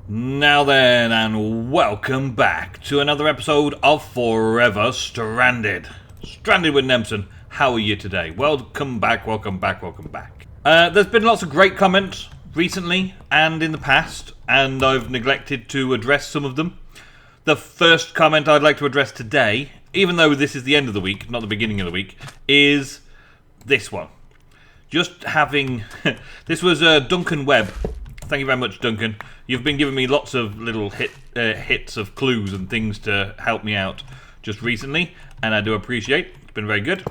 Now then, and welcome back to another episode of Forever Stranded. Stranded with Nemsun. How are you today? Welcome back, welcome back, welcome back. There's been lots of great comments recently and in the past, and I've neglected to address some of them. The first comment I'd like to address today, even though this is the end of the week, not the beginning of the week, is this one. Just having... this was Duncan Webb. Thank you very much, Duncan. You've been giving me lots of little hits of clues and things to help me out just recently, and I do appreciate. It's been very good.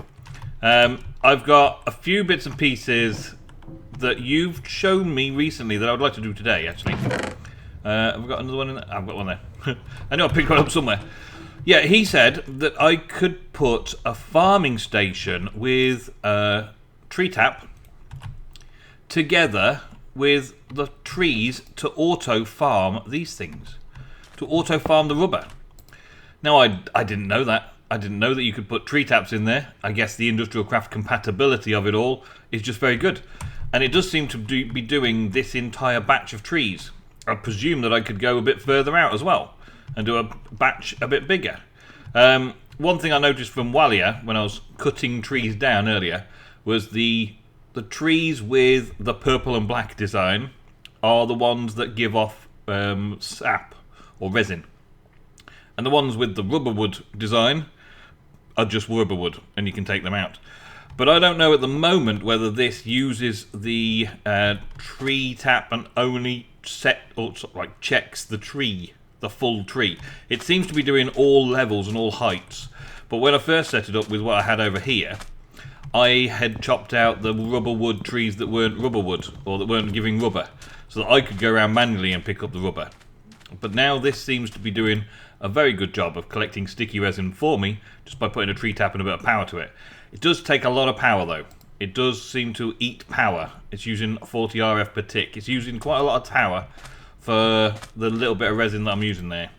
I've got a few bits and pieces that you've shown me recently that I would like to do today, actually. I've got another one in there. I've got one there. I know I picked one up somewhere. Yeah, he said that I could put a farming station with a tree tap together with the trees to auto-farm these things. To auto-farm the rubber. Now, I didn't know that. I didn't know that you could put tree taps in there. I guess the industrial craft compatibility of it all is just very good. And it does seem to be doing this entire batch of trees. I presume that I could go a bit further out as well and do a batch a bit bigger. One thing I noticed from Walia when I was cutting trees down earlier was the trees with the purple and black design are the ones that give off sap or resin. And the ones with the rubber wood design are just rubber wood, and you can take them out. But I don't know at the moment whether this uses the tree tap and only checks the tree, the full tree. It seems to be doing all levels and all heights. But when I first set it up with what I had over here, I had chopped out the rubber wood trees that weren't rubber wood, or that weren't giving rubber, so that I could go around manually and pick up the rubber. But now this seems to be doing a very good job of collecting sticky resin for me, just by putting a tree tap and a bit of power to it. It does take a lot of power though. It does seem to eat power. It's using 40 RF per tick. It's using quite a lot of power for the little bit of resin that I'm using there.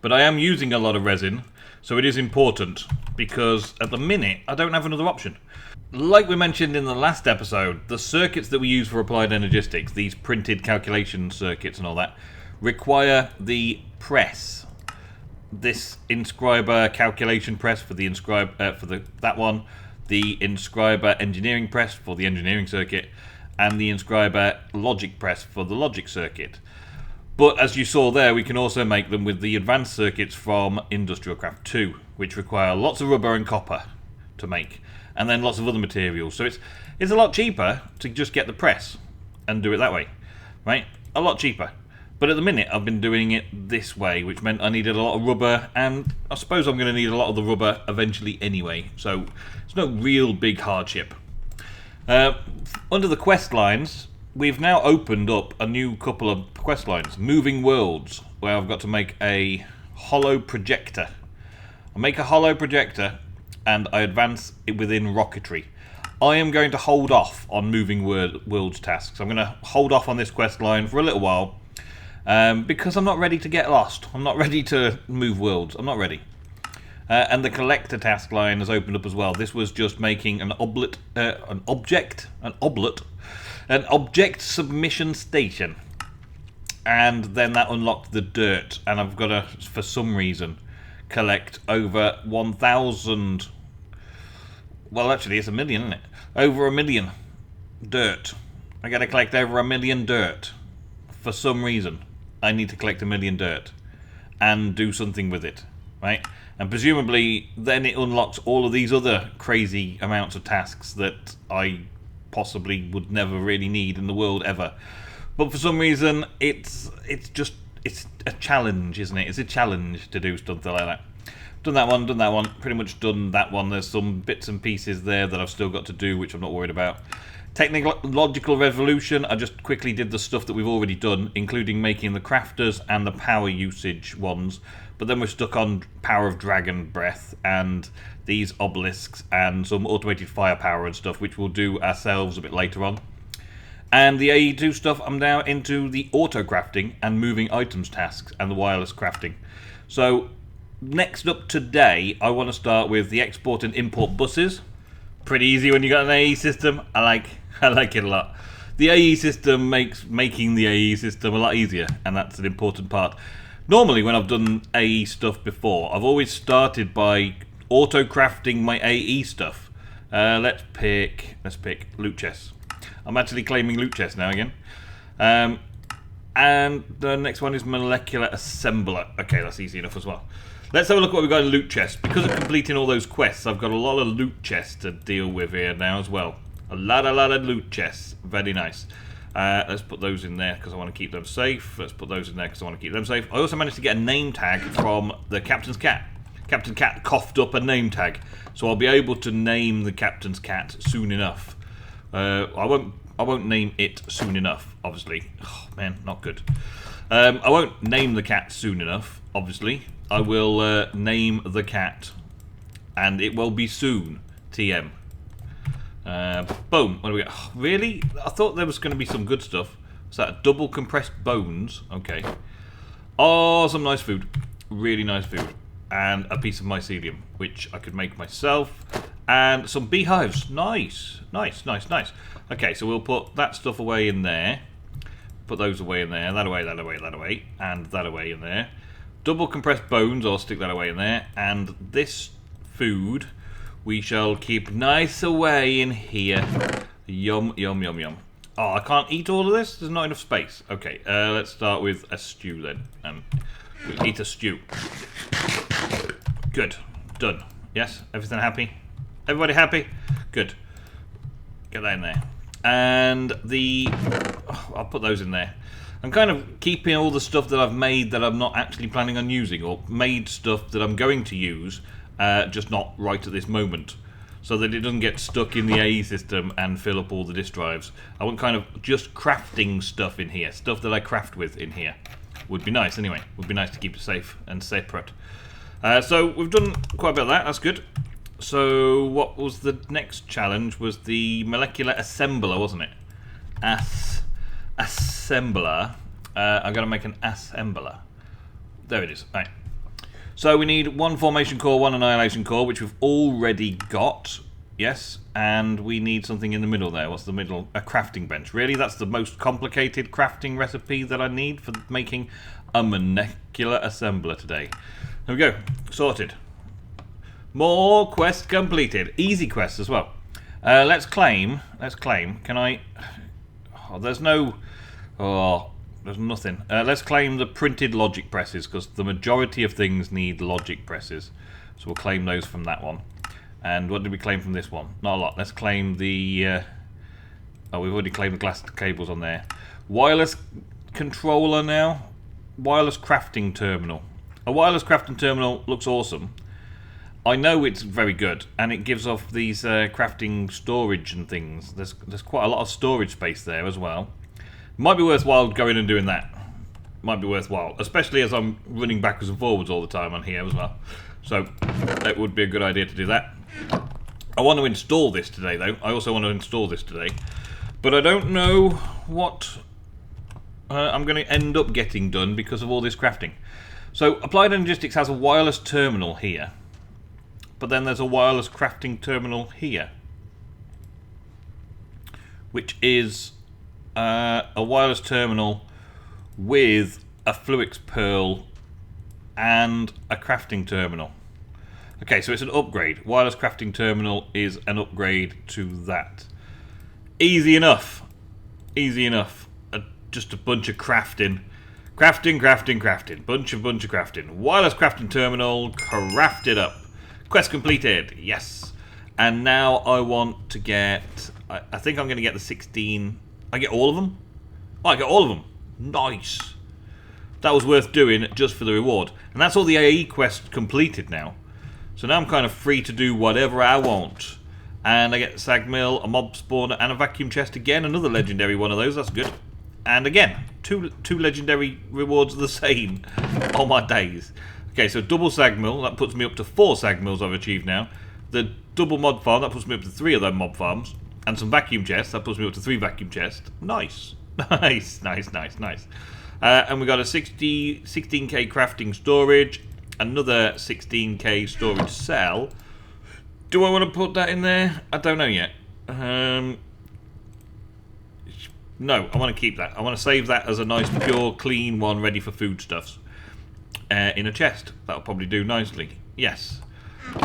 But I am using a lot of resin, so it is important, because at the minute I don't have another option. Like we mentioned in the last episode, the circuits that we use for applied energistics, these printed calculation circuits and all that, require the press. This inscriber calculation press for the that one, the inscriber engineering press for the engineering circuit, and the inscriber logic press for the logic circuit. But as you saw there, we can also make them with the advanced circuits from Industrial Craft 2, which require lots of rubber and copper to make, and then lots of other materials. So it's a lot cheaper to just get the press and do it that way, right? A lot cheaper. But at the minute, I've been doing it this way, which meant I needed a lot of rubber, and I suppose I'm going to need a lot of the rubber eventually anyway, so it's no real big hardship. Under the quest lines, we've now opened up a new couple of quest lines, Moving Worlds, where I've got to make a hollow projector. I make a hollow projector, and I advance it within rocketry. I am going to hold off on Moving Worlds tasks. I'm going to hold off on this quest line for a little while, because I'm not ready to get lost. I'm not ready to move worlds. I'm not ready. And the collector task line has opened up as well. This was just making an object submission station. And then that unlocked the dirt. And I've got to, for some reason, collect over 1,000... Well, actually, it's 1 million, isn't it? Over 1 million dirt. I got to collect over 1 million dirt. For some reason, I need to collect 1 million dirt and do something with it, right? And presumably, then it unlocks all of these other crazy amounts of tasks that I possibly would never really need in the world ever. But for some reason, it's a challenge, isn't it? It's a challenge to do something like that. Done that one, pretty much done that one. There's some bits and pieces there that I've still got to do, which I'm not worried about. Technological Revolution, I just quickly did the stuff that we've already done, including making the crafters and the power usage ones. But then we're stuck on Power of Dragon Breath and these obelisks and some automated firepower and stuff, which we'll do ourselves a bit later on. And the AE2 stuff, I'm now into the auto crafting and moving items tasks and the wireless crafting. So next up today, I want to start with the export and import buses. Pretty easy when you got an AE system. I like it a lot. The AE system makes making the AE system a lot easier, and that's an important part. Normally, when I've done AE stuff before, I've always started by auto-crafting my AE stuff. Let's pick loot chests. I'm actually claiming loot chests now again. And the next one is molecular assembler. Okay, that's easy enough as well. Let's have a look at what we've got in loot chests. Because of completing all those quests, I've got a lot of loot chests to deal with here now as well. A lot of loot chests. Very nice. Let's put those in there because I want to keep them safe. Let's put those in there because I want to keep them safe. I also managed to get a name tag from the Captain's Cat. Captain Cat coughed up a name tag. So I'll be able to name the Captain's Cat soon enough. I won't name it soon enough, obviously. Oh, man, not good. I won't name the cat soon enough, obviously. I will name the cat. And it will be soon. TM. Boom. What do we got? Oh, really? I thought there was going to be some good stuff. What's that? Double compressed bones. Okay. Oh, some nice food. Really nice food. And a piece of mycelium, which I could make myself. And some beehives. Nice. Nice, nice, nice. Okay, so we'll put that stuff away in there. Put those away in there. That away, that away, that away. And that away in there. Double compressed bones, I'll stick that away in there. And this food we shall keep nice away in here. Yum, yum, yum, yum. Oh, I can't eat all of this? There's not enough space. Okay, let's start with a stew then. We'll eat a stew. Good. Done. Yes? Everything happy? Everybody happy? Good. Get that in there. And the... Oh, I'll put those in there. I'm kind of keeping all the stuff that I've made that I'm not actually planning on using, or made stuff that I'm going to use, just not right at this moment, so that it doesn't get stuck in the AE system and fill up all the disk drives. I want kind of just crafting stuff in here, stuff that I craft with in here. Would be nice anyway. Would be nice to keep it safe and separate. So we've done quite a bit of that. That's good. So what was the next challenge? Was the molecular assembler, wasn't it? Assembler. I'm going to make an assembler. There it is. Right. So we need one formation core, one annihilation core, which we've already got. Yes. And we need something in the middle there. What's the middle? A crafting bench. Really? That's the most complicated crafting recipe that I need for making a molecular assembler today. There we go. Sorted. More quests completed. Easy quests as well. Let's claim. Can I... Oh, there's no... Oh, there's nothing. Let's claim the printed logic presses, because the majority of things need logic presses. So we'll claim those from that one. And what did we claim from this one? Not a lot. Let's claim the... Oh, we've already claimed the glass cables on there. Wireless controller now. Wireless crafting terminal. A wireless crafting terminal looks awesome. I know it's very good, and it gives off these crafting storage and things. There's quite a lot of storage space there as well. Might be worthwhile going and doing that. Might be worthwhile, especially as I'm running backwards and forwards all the time on here as well. So it would be a good idea to do that. I want to install this today, though. I also want to install this today, but I don't know what I'm going to end up getting done because of all this crafting. So Applied Energistics has a wireless terminal here. But then there's a wireless crafting terminal here, which is a wireless terminal with a Fluix Pearl and a crafting terminal. Okay, so it's an upgrade. Wireless crafting terminal is an upgrade to that. Easy enough. Easy enough. Just a bunch of crafting. Crafting. Bunch of crafting. Wireless crafting terminal crafted up. Quest completed, yes. And now I want to get... I think I'm going to get the 16... I get all of them? Oh, I get all of them. Nice. That was worth doing just for the reward. And that's all the AE quests completed now. So now I'm kind of free to do whatever I want. And I get a sag mill, a mob spawner, and a vacuum chest again. Another legendary one of those, that's good. And again, two legendary rewards are the same. Oh my days. Okay, so double sag mill, that puts me up to 4 sag mills I've achieved now. The double mod farm, that puts me up to 3 of them mob farms. And some vacuum chests, that puts me up to 3 vacuum chests. Nice. Nice. And we got a 16k crafting storage, another 16k storage cell. Do I want to put that in there? I don't know yet. No, I want to keep that. I want to save that as a nice, pure, clean one ready for foodstuffs. In a chest. That'll probably do nicely. Yes.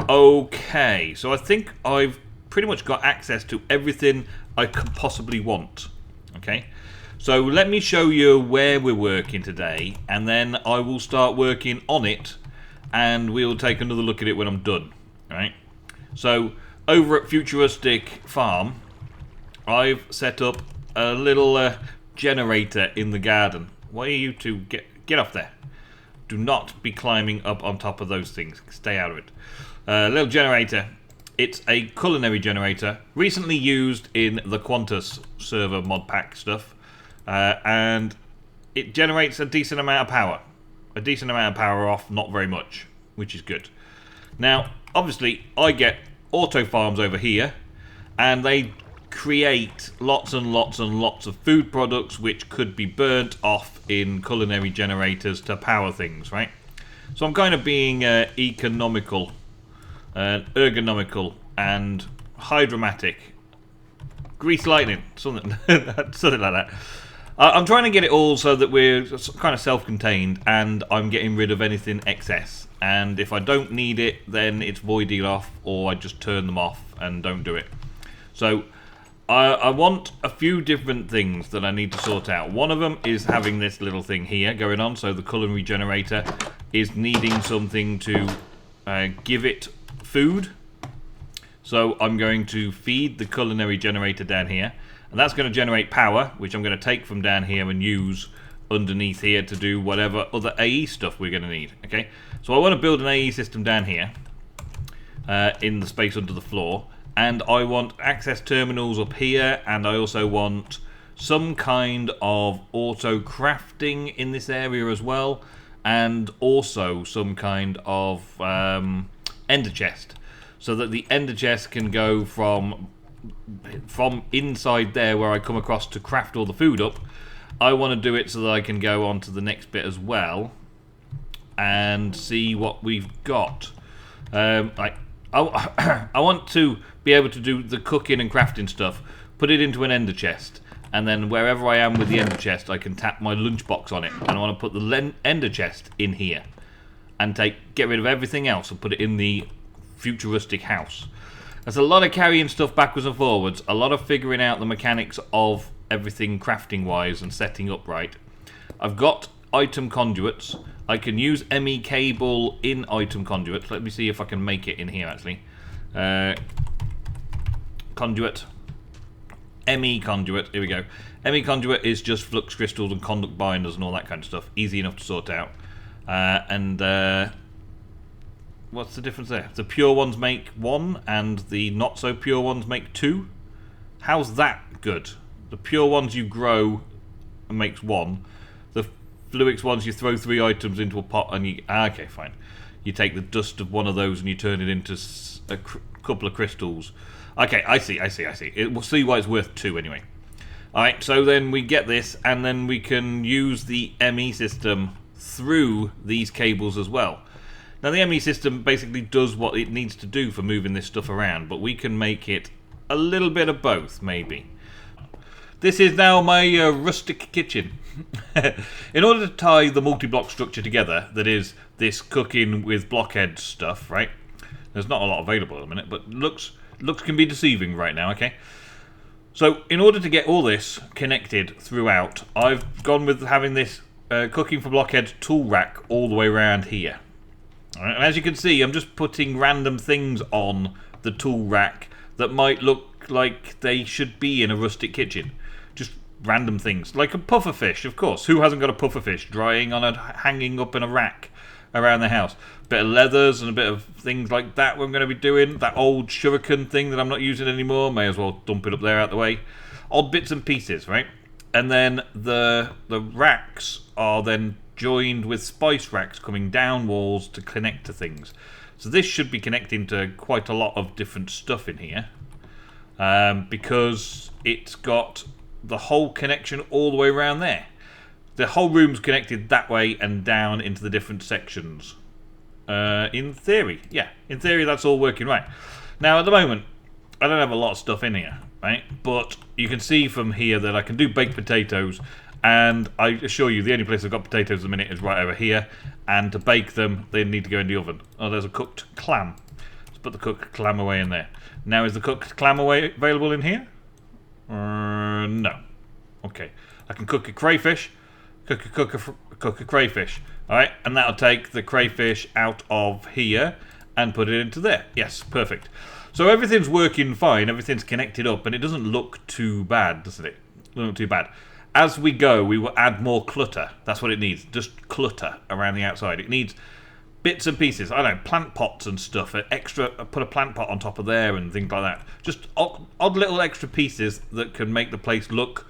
Okay, so I think I've pretty much got access to everything I could possibly want. Okay, so let me show you where we're working today, and then I will start working on it, and we'll take another look at it when I'm done. Alright, so over at Futuristic Farm, I've set up a little generator in the garden. Why are you two? Get off there. Do not be climbing up on top of those things. Stay out of it. Little generator. It's a culinary generator, recently used in the Qantas server mod pack stuff, and it generates a decent amount of power. A decent amount of power off, not very much, which is good. Now, obviously, I get auto farms over here, and they create lots and lots and lots of food products which could be burnt off in culinary generators to power things, right? So I'm kind of being economical, ergonomical, and hydromatic. Grease lightning, something, something like that. I'm trying to get it all so that we're kind of self-contained, and I'm getting rid of anything excess. And if I don't need it, then it's voided off, or I just turn them off and don't do it. So I want a few different things that I need to sort out. One of them is having this little thing here going on. So the culinary generator is needing something to give it food. So I'm going to feed the culinary generator down here. And that's going to generate power, which I'm going to take from down here and use underneath here to do whatever other AE stuff we're going to need. Okay, so I want to build an AE system down here in the space under the floor. And I want access terminals up here, and I also want some kind of auto crafting in this area as well, and also some kind of ender chest, so that the ender chest can go from inside there where I come across to craft all the food up. I want to do it so that I can go on to the next bit as well and see what we've got. I want to be able to do the cooking and crafting stuff, put it into an ender chest, and then wherever I am with the ender chest, I can tap my lunchbox on it, and I want to put the ender chest in here, and get rid of everything else and put it in the futuristic house. There's a lot of carrying stuff backwards and forwards, a lot of figuring out the mechanics of everything crafting wise and setting up right. I've got item conduits. I can use ME cable in item conduits. Let me see if I can make it in here actually. Conduit, ME conduit, here we go. ME conduit is just flux crystals and conduct binders and all that kind of stuff. Easy enough to sort out. What's the difference there? The pure ones make 1 and the not so pure ones make 2. How's that good? The pure ones you grow and makes 1. The Fluix ones you throw 3 items into a pot and you... okay, fine. You take the dust of one of those and you turn it into a couple of crystals. Okay, I see. We'll see why it's worth 2 anyway. Alright, so then we get this, and then we can use the ME system through these cables as well. Now the ME system basically does what it needs to do for moving this stuff around, but we can make it a little bit of both, maybe. This is now my rustic kitchen. In order to tie the multi-block structure together, that is, this cooking with blockhead stuff, right? There's not a lot available at the minute, but looks can be deceiving right now, okay? So, in order to get all this connected throughout, I've gone with having this cooking for blockhead tool rack all the way around here. All right, and as you can see, I'm just putting random things on the tool rack that might look like they should be in a rustic kitchen. Just random things, like a pufferfish, of course. Who hasn't got a pufferfish drying on hanging up in a rack around the house? Bit of leathers and a bit of things like that we're going to be doing. That old shuriken thing that I'm not using anymore, may as well dump it up there out the way. Odd bits and pieces, right? And then the racks are then joined with spice racks coming down walls to connect to things. So this should be connecting to quite a lot of different stuff in here, because it's got the whole connection all the way around there. The whole room's connected that way and down into the different sections. In theory, yeah. In theory, that's all working right. Now, at the moment, I don't have a lot of stuff in here. right? But you can see from here that I can do baked potatoes, and I assure you the only place I've got potatoes at the minute is right over here, and to bake them they need to go in the oven. Oh, there's a cooked clam. Let's put the cooked clam away in there. Now, is the cooked clam available in here? No. Okay. I can cook a crayfish. Cook a crayfish. Alright, and that'll take the crayfish out of here and put it into there. Yes, perfect. So everything's working fine, everything's connected up, and it doesn't look too bad, doesn't it? Doesn't look too bad. As we go, we will add more clutter. That's what it needs, just clutter around the outside. It needs bits and pieces. I don't know, plant pots and stuff. Put a plant pot on top of there and things like that. Just odd little extra pieces that can make the place look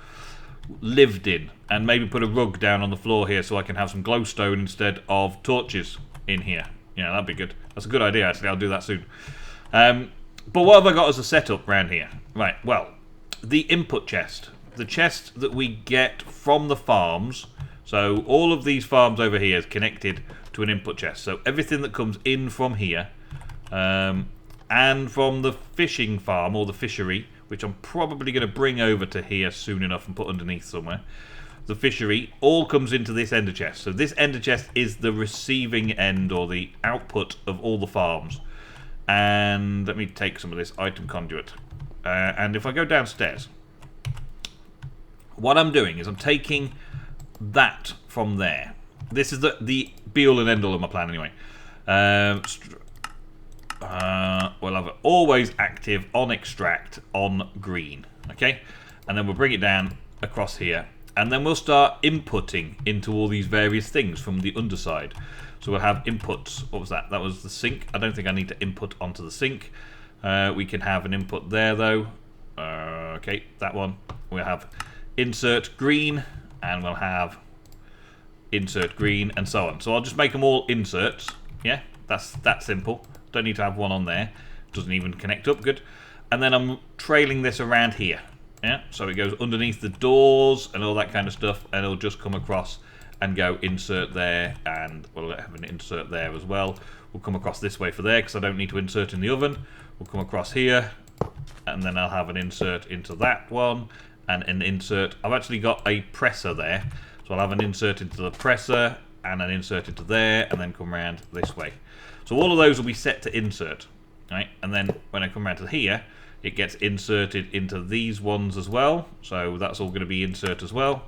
lived in. And maybe put a rug down on the floor here so I can have some glowstone instead of torches in here. Yeah, that'd be good. That's a good idea, actually. I'll do that soon. But what have I got as a setup around here? Right, well, the input chest. The chest that we get from the farms. So all of these farms over here is connected to an input chest. So everything that comes in from here and from the fishing farm or the fishery, which I'm probably going to bring over to here soon enough and put underneath somewhere. The fishery all comes into this ender chest. So this ender chest is the receiving end or the output of all the farms. And let me take some of this item conduit. And if I go downstairs, what I'm doing is I'm taking that from there. This is the be-all and end-all of my plan anyway. We'll have it always active on extract on green. Okay? And then we'll bring it down across here. And then we'll start inputting into all these various things from the underside. So we'll have inputs. What was that? That was the sink. I don't think I need to input onto the sink. We can have an input there though. Okay, that one. We'll have insert green, and we'll have insert green, and so on. So I'll just make them all inserts. Yeah, that's that simple. Don't need to have one on there. Doesn't even connect up. Good. And then I'm trailing this around here. Yeah, so it goes underneath the doors and all that kind of stuff, and it'll just come across and go insert there, and we'll have an insert there as well. We'll come across this way for there because I don't need to insert in the oven. We'll come across here, and then I'll have an insert into that one, and an insert. I've actually got a presser there, so I'll have an insert into the presser, and an insert into there, and then come around this way. So all of those will be set to insert, right? And then when I come around to here, it gets inserted into these ones as well. So that's all going to be insert as well.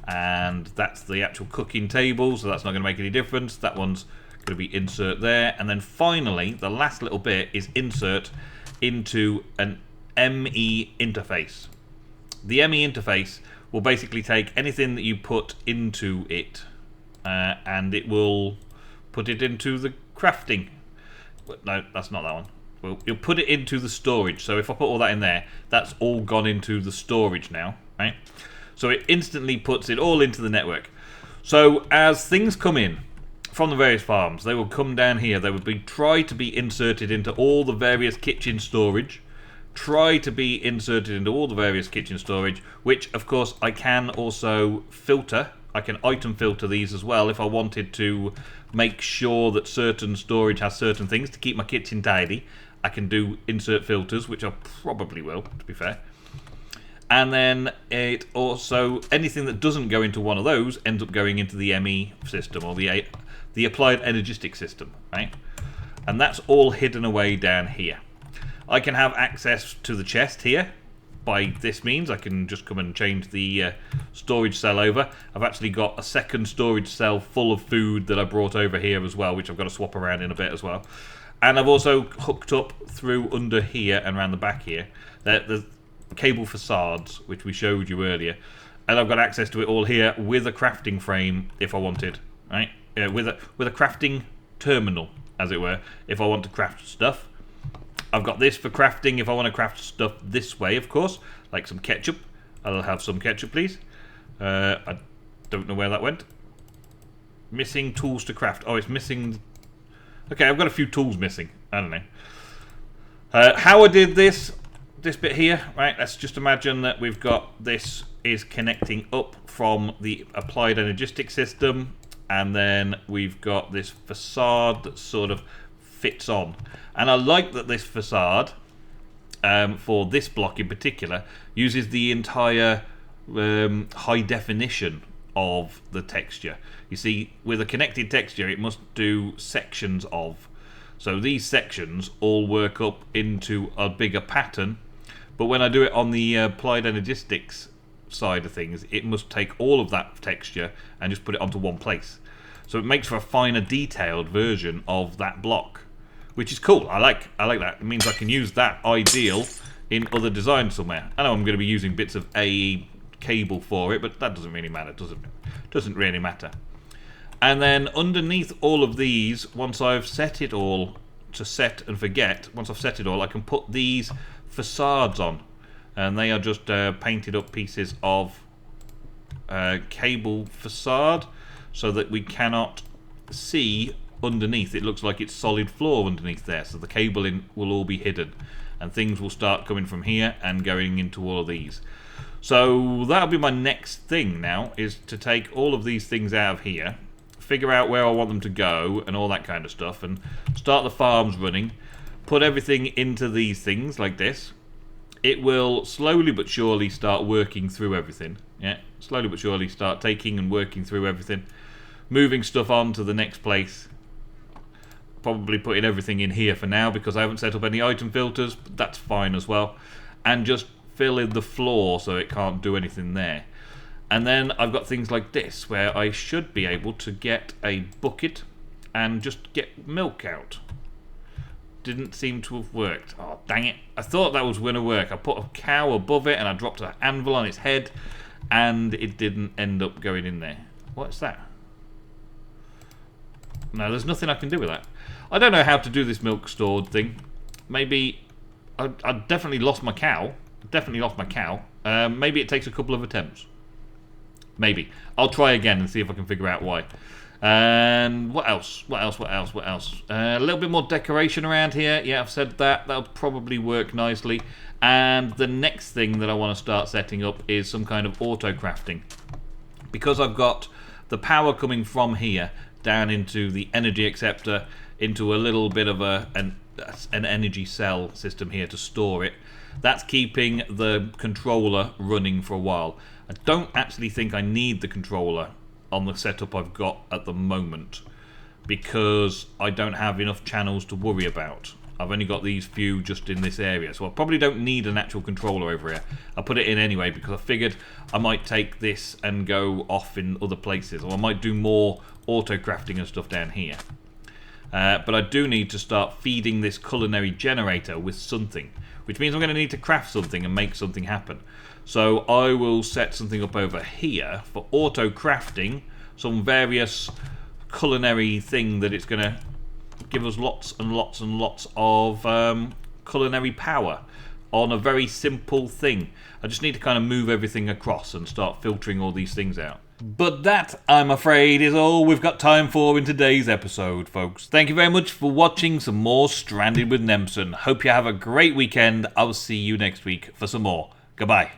And that's the actual cooking table, so that's not going to make any difference. That one's going to be insert there. And then finally, the last little bit is insert into an ME interface. The ME interface will basically take anything that you put into it, and it will put it into the crafting. No, that's not that one. Well, you'll put it into the storage. So if I put all that in there, that's all gone into the storage now, right? So it instantly puts it all into the network. So as things come in from the various farms, they will come down here. They will try to be inserted into all the various kitchen storage. Try to be inserted into all the various kitchen storage, which of course I can also filter. I can item filter these as well if I wanted to make sure that certain storage has certain things to keep my kitchen tidy. I can do insert filters, which I probably will, to be fair. And then it also, anything that doesn't go into one of those ends up going into the ME system, or the applied energistics system, right? And that's all hidden away down here. I can have access to the chest here. By this means, I can just come and change the storage cell over. I've actually got a second storage cell full of food that I brought over here as well, which I've got to swap around in a bit as well. And I've also hooked up through under here and around the back here the cable facades, which we showed you earlier. And I've got access to it all here with a crafting frame if I wanted, right? With a crafting terminal, as it were, if I want to craft stuff. I've got this for crafting if I want to craft stuff this way, of course, like some ketchup. I'll have some ketchup, please. I don't know where that went. Missing tools to craft. Oh, it's missing. Okay, I've got a few tools missing. I don't know. How I did this bit here, right? Let's just imagine that we've got this is connecting up from the applied energistics system, and then we've got this facade that sort of fits on. And I like that this facade for this block in particular, uses the entire high definition of the texture. You see, with a connected texture, it must do sections of. So these sections all work up into a bigger pattern, but when I do it on the applied energistics side of things, it must take all of that texture and just put it onto one place. So it makes for a finer, detailed version of that block, which is cool. I like that. It means I can use that ideal in other designs somewhere. I know I'm going to be using bits of AE cable for it, but that doesn't really matter, does it? Doesn't really matter. And then underneath all of these, once I've set it all to set and forget, once I've set it all, I can put these facades on. And they are just painted up pieces of cable facade so that we cannot see underneath. It looks like it's solid floor underneath there, so the cabling will all be hidden. And things will start coming from here and going into all of these. So that'll be my next thing now, is to take all of these things out of here, figure out where I want them to go and all that kind of stuff, and start the farms running, put everything into these things like this. It will slowly but surely start working through everything. Yeah, slowly but surely start taking and working through everything, moving stuff on to the next place. Probably putting everything in here for now because I haven't set up any item filters, but that's fine as well. And just fill in the floor so it can't do anything there. And then I've got things like this where I should be able to get a bucket and just get milk out. Didn't seem to have worked. Oh, dang it. I thought that was going to work. I put a cow above it and I dropped an anvil on its head and it didn't end up going in there. What's that? No, there's nothing I can do with that. I don't know how to do this milk stored thing. Maybe I definitely lost my cow. Definitely lost my cow. Maybe it takes a couple of attempts. Maybe. I'll try again and see if I can figure out why. And what else? What else? A little bit more decoration around here. Yeah, I've said that. That'll probably work nicely. And the next thing that I want to start setting up is some kind of auto crafting. Because I've got the power coming from here down into the energy acceptor, into a little bit of an energy cell system here to store it. That's keeping the controller running for a while. I don't actually think I need the controller on the setup I've got at the moment because I don't have enough channels to worry about. I've only got these few just in this area, so I probably don't need an actual controller over here. I put it in anyway because I figured I might take this and go off in other places, or I might do more auto crafting and stuff down here. But I do need to start feeding this culinary generator with something, which means I'm going to need to craft something and make something happen. So I will set something up over here for auto crafting, some various culinary thing that it's going to give us lots and lots and lots of culinary power on a very simple thing. I just need to kind of move everything across and start filtering all these things out. But that, I'm afraid, is all we've got time for in today's episode, folks. Thank you very much for watching some more Stranded with Nemsun. Hope you have a great weekend. I'll see you next week for some more. Goodbye.